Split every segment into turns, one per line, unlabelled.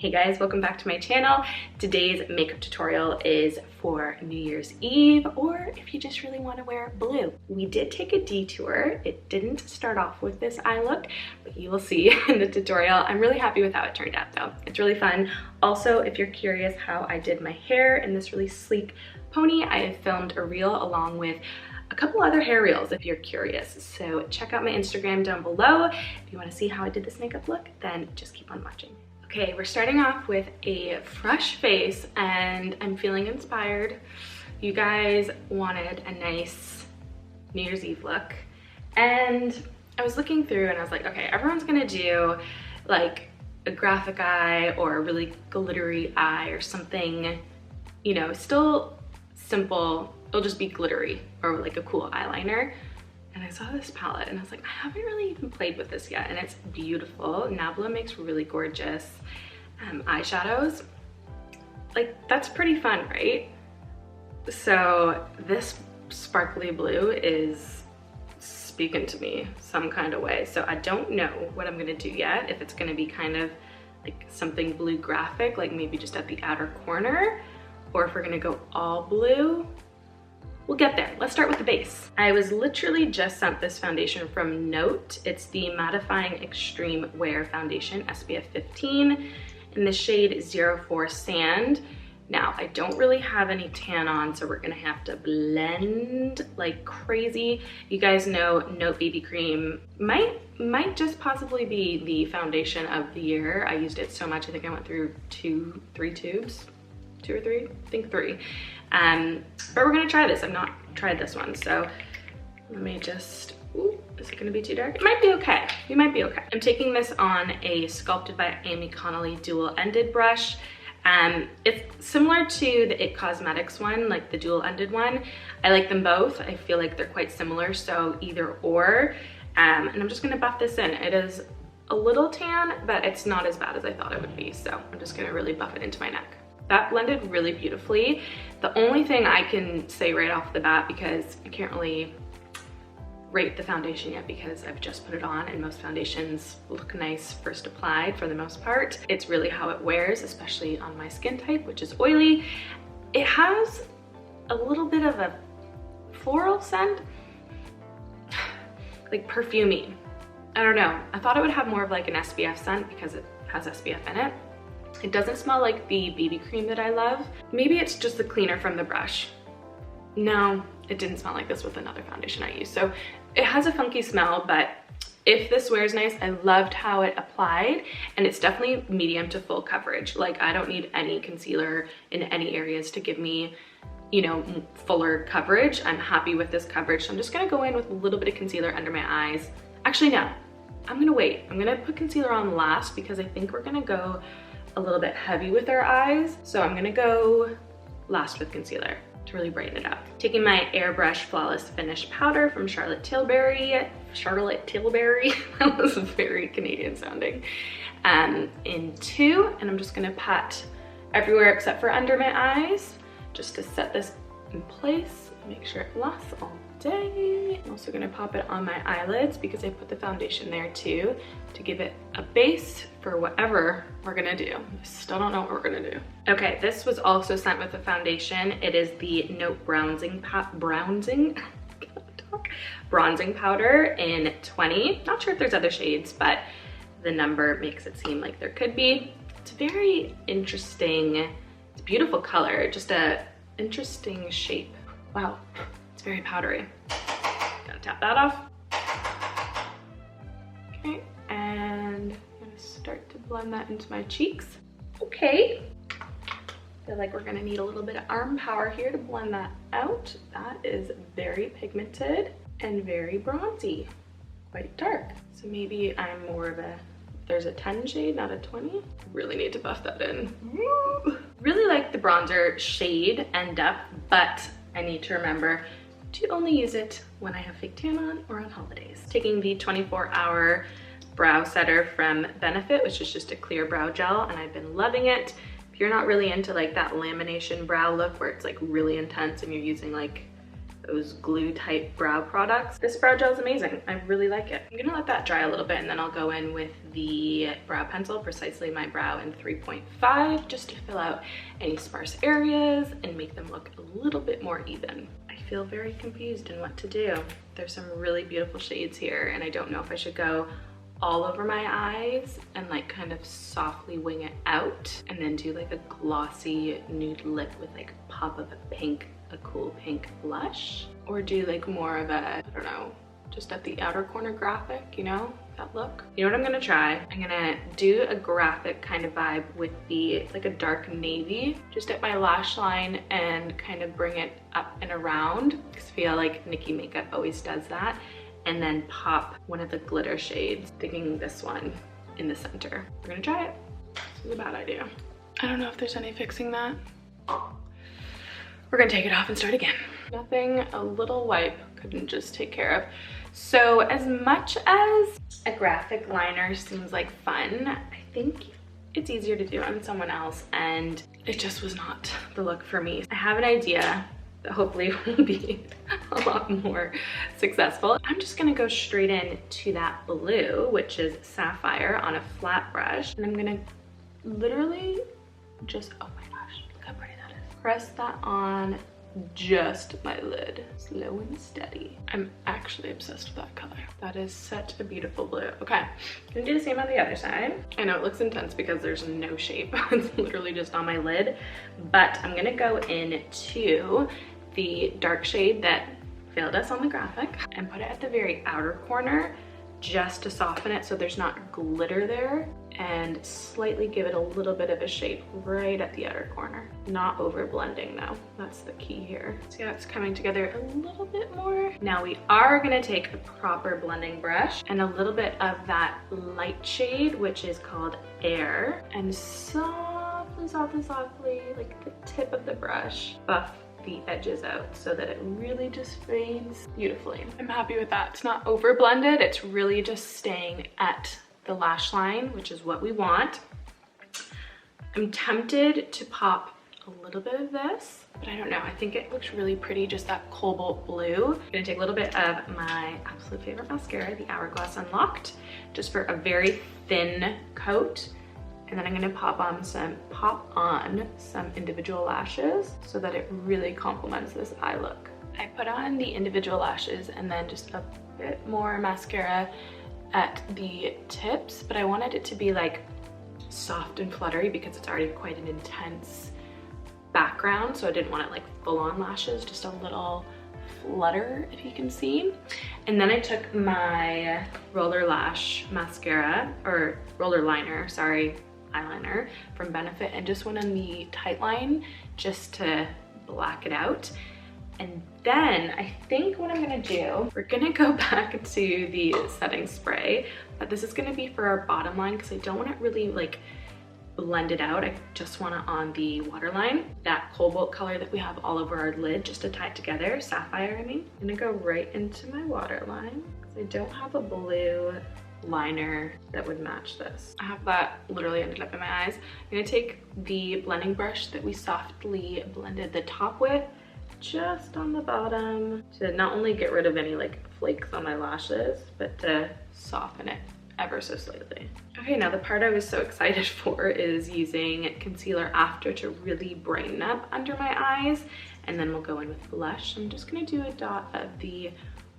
Hey guys, welcome back to my channel. Today's makeup tutorial is for New Year's Eve, or if you just really want to wear blue. We did take a detour. It didn't start off with this eye look, but you will see in the tutorial. I'm really happy with how it turned out though. It's really fun. Also, if you're curious how I did my hair in this really sleek pony, I have filmed a reel along with a couple other hair reels if you're curious. So check out my Instagram down below. If you want to see how I did this makeup look, then just keep on watching. Okay, we're starting off with a fresh face and I'm feeling inspired. You guys wanted a nice New Year's Eve look. And I was looking through and I was like, okay, everyone's gonna do like a graphic eye or a really glittery eye or something, you know, still simple. It'll just be glittery or like a cool eyeliner. And I saw this palette and I was like, I haven't really even played with this yet, and it's beautiful. NABLA makes really gorgeous eyeshadows. Like, that's pretty fun, right? So this sparkly blue is speaking to me some kind of way. So I don't know what I'm gonna do yet, if it's gonna be kind of like something blue graphic, like maybe just at the outer corner, or if we're gonna go all blue. We'll get there. Let's start with the base. I was literally just sent this foundation from Note. It's the Mattifying Extreme Wear Foundation, SPF 15, in the shade 04 Sand. Now, I don't really have any tan on, so we're gonna have to blend like crazy. You guys know Note BB Cream might just possibly be the foundation of the year. I used it so much, I think I went through three tubes. 2 or 3, I think 3. But we're gonna try this. I've not tried this one, so let me just, ooh, is it gonna be too dark? It might be okay, we might be okay. I'm taking this on a Sculpted by Amy Connolly dual-ended brush. It's similar to the It Cosmetics one, like the dual-ended one. I like them both. I feel like they're quite similar, so either or. And I'm just gonna buff this in. It is a little tan, but it's not as bad as I thought it would be, so I'm just gonna really buff it into my neck. That blended really beautifully. The only thing I can say right off the bat, because I can't really rate the foundation yet because I've just put it on and most foundations look nice first applied for the most part. It's really how it wears, especially on my skin type, which is oily. It has a little bit of a floral scent, like perfumey. I don't know. I thought it would have more of like an SPF scent because it has SPF in it. It doesn't smell like the BB cream that I love. Maybe it's just the cleaner from the brush. No, it didn't smell like this with another foundation I used. So it has a funky smell, but if this wears nice, I loved how it applied, and it's definitely medium to full coverage. Like, I don't need any concealer in any areas to give me, you know, fuller coverage. I'm happy with this coverage. So I'm just gonna go in with a little bit of concealer under my eyes. Actually, no, I'm gonna wait. I'm gonna put concealer on last because I think we're gonna go a little bit heavy with our eyes. So I'm gonna go last with concealer to really brighten it up. Taking my Airbrush Flawless Finish powder from Charlotte Tilbury, that was very Canadian sounding, in 2, and I'm just gonna pat everywhere except for under my eyes, just to set this in place, make sure it lasts all day. I'm also gonna pop it on my eyelids because I put the foundation there too, to give it a base for whatever we're gonna do. I still don't know what we're gonna do. Okay, this was also sent with a foundation. It is the Note bronzing powder in 20. Not sure if there's other shades, but the number makes it seem like there could be. It's very interesting. It's a beautiful color, just a interesting shape. Wow, it's very powdery. Gotta tap that off. Okay, and I'm gonna start to blend that into my cheeks. Okay, feel like we're gonna need a little bit of arm power here to blend that out. That is very pigmented and very bronzy, quite dark. So maybe I'm more of a, there's a 10 shade, not a 20. Really need to buff that in. Woo! Really like the bronzer shade and depth, but I need to remember to only use it when I have fake tan on or on holidays. Taking the 24-hour brow setter from Benefit, which is just a clear brow gel, and I've been loving it. If you're not really into like that lamination brow look where it's like really intense and you're using like those glue type brow products. This brow gel is amazing. I really like it. I'm gonna let that dry a little bit and then I'll go in with the brow pencil, Precisely My Brow in 3.5, just to fill out any sparse areas and make them look a little bit more even. I feel very confused in what to do. There's some really beautiful shades here and I don't know if I should go all over my eyes and like kind of softly wing it out and then do like a glossy nude lip with like a pop of a cool pink blush, or do like more of a, I don't know, just at the outer corner graphic, you know, that look. You know what I'm gonna try? I'm gonna do a graphic kind of vibe with the, like a dark navy, just at my lash line and kind of bring it up and around, because I feel like Nikki Makeup always does that. And then pop one of the glitter shades, thinking this one in the center. We're gonna try it. This is a bad idea. I don't know if there's any fixing that. We're gonna take it off and start again. Nothing a little wipe couldn't just take care of. So as much as a graphic liner seems like fun, I think it's easier to do on someone else, and it just was not the look for me. I have an idea that hopefully will be a lot more successful. I'm just gonna go straight in to that blue, which is Sapphire, on a flat brush. And I'm gonna literally just, oh my gosh, look how pretty that is. Press that on just my lid, slow and steady. I'm actually obsessed with that color. That is such a beautiful blue. Okay, gonna do the same on the other side. I know it looks intense because there's no shape. It's literally just on my lid, but I'm gonna go into the dark shade that failed us on the graphic and put it at the very outer corner just to soften it so there's not glitter there, and slightly give it a little bit of a shape right at the outer corner. Not over blending though, that's the key here. See how it's coming together a little bit more? Now we are gonna take a proper blending brush and a little bit of that light shade, which is called Air, and softly, like the tip of the brush, buff the edges out so that it really just fades beautifully. I'm happy with that. It's not over blended, it's really just staying at the lash line, which is what we want. I'm tempted to pop a little bit of this, but I don't know, I think it looks really pretty, just that cobalt blue. I'm gonna take a little bit of my absolute favorite mascara, the Hourglass Unlocked, just for a very thin coat. And then I'm gonna pop on some individual lashes so that it really complements this eye look. I put on the individual lashes and then just a bit more mascara at the tips, but I wanted it to be like soft and fluttery because it's already quite an intense background, so I didn't want it like full-on lashes, just a little flutter, if you can see. And then I took my roller lash mascara, or roller liner, sorry, eyeliner from Benefit, and just went on the tight line just to black it out. And then I think what I'm gonna do, we're gonna go back to the setting spray, but this is gonna be for our bottom line because I don't want it really like blended out. I just want it on the waterline, that cobalt color that we have all over our lid, just to tie it together, Sapphire I mean. I'm gonna go right into my waterline because I don't have a blue liner that would match this. I have that literally ended up in my eyes. I'm gonna take the blending brush that we softly blended the top with, just on the bottom, to not only get rid of any like flakes on my lashes, but to soften it ever so slightly. Okay, now the part I was so excited for is using concealer after to really brighten up under my eyes, and then we'll go in with blush. I'm just gonna do a dot of the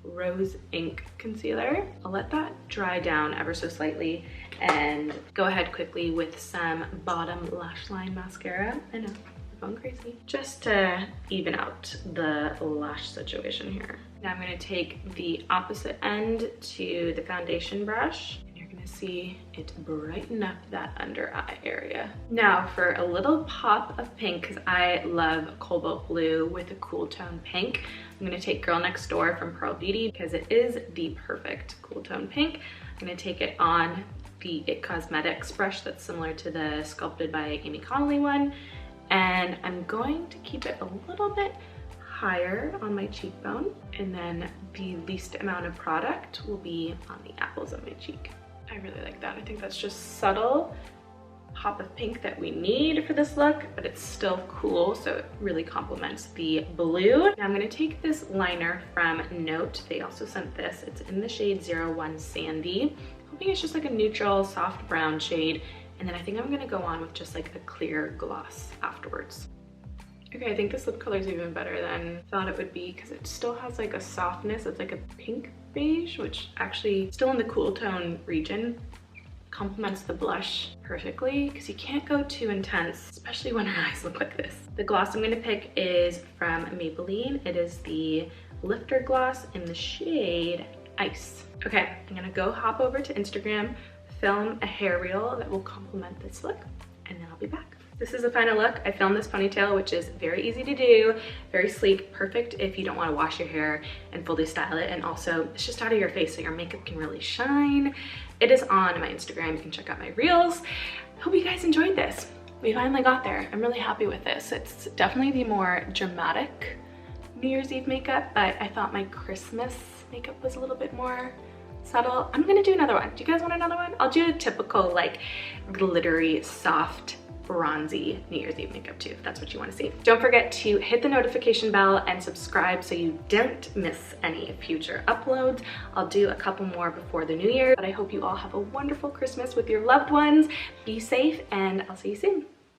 Rose Ink concealer. I'll let that dry down ever so slightly and go ahead quickly with some bottom lash line mascara. I know, I'm going crazy. Just to even out the lash situation here. Now I'm gonna take the opposite end to the foundation brush, and you're gonna see it brighten up that under eye area. Now for a little pop of pink, because I love cobalt blue with a cool tone pink, I'm gonna take Girl Next Door from Pearl Beauty because it is the perfect cool tone pink. I'm gonna take it on the It Cosmetics brush that's similar to the Sculpted by Amy Connolly one, and I'm going to keep it a little bit higher on my cheekbone, and then the least amount of product will be on the apples of my cheek. I really like that. I think that's just subtle, pop of pink that we need for this look, but it's still cool, so it really complements the blue. Now I'm gonna take this liner from Note. They also sent this. It's in the shade 01 Sandy. Hoping it's just like a neutral, soft brown shade. And then I think I'm gonna go on with just like a clear gloss afterwards. Okay, I think this lip color is even better than I thought it would be because it still has like a softness. It's like a pink beige, which actually still in the cool tone region complements the blush perfectly because you can't go too intense, especially when our eyes look like this. The gloss I'm gonna pick is from Maybelline. It is the Lifter Gloss in the shade Ice. Okay, I'm gonna go hop over to Instagram, film a hair reel that will complement this look, and then I'll be back. This is the final look. I filmed this ponytail, which is very easy to do, very sleek, perfect if you don't want to wash your hair and fully style it. And also, it's just out of your face so your makeup can really shine. It is on my Instagram. You can check out my reels. Hope you guys enjoyed this. We finally got there. I'm really happy with this. It's definitely the more dramatic New Year's Eve makeup, but I thought my Christmas makeup was a little bit more subtle. I'm gonna do another one. Do you guys want another one? I'll do a typical like glittery, soft, bronzy New Year's Eve makeup too, if that's what you want to see. Don't forget to hit the notification bell and subscribe so you don't miss any future uploads. I'll do a couple more before the new year, but I hope you all have a wonderful Christmas with your loved ones. Be safe, and I'll see you soon.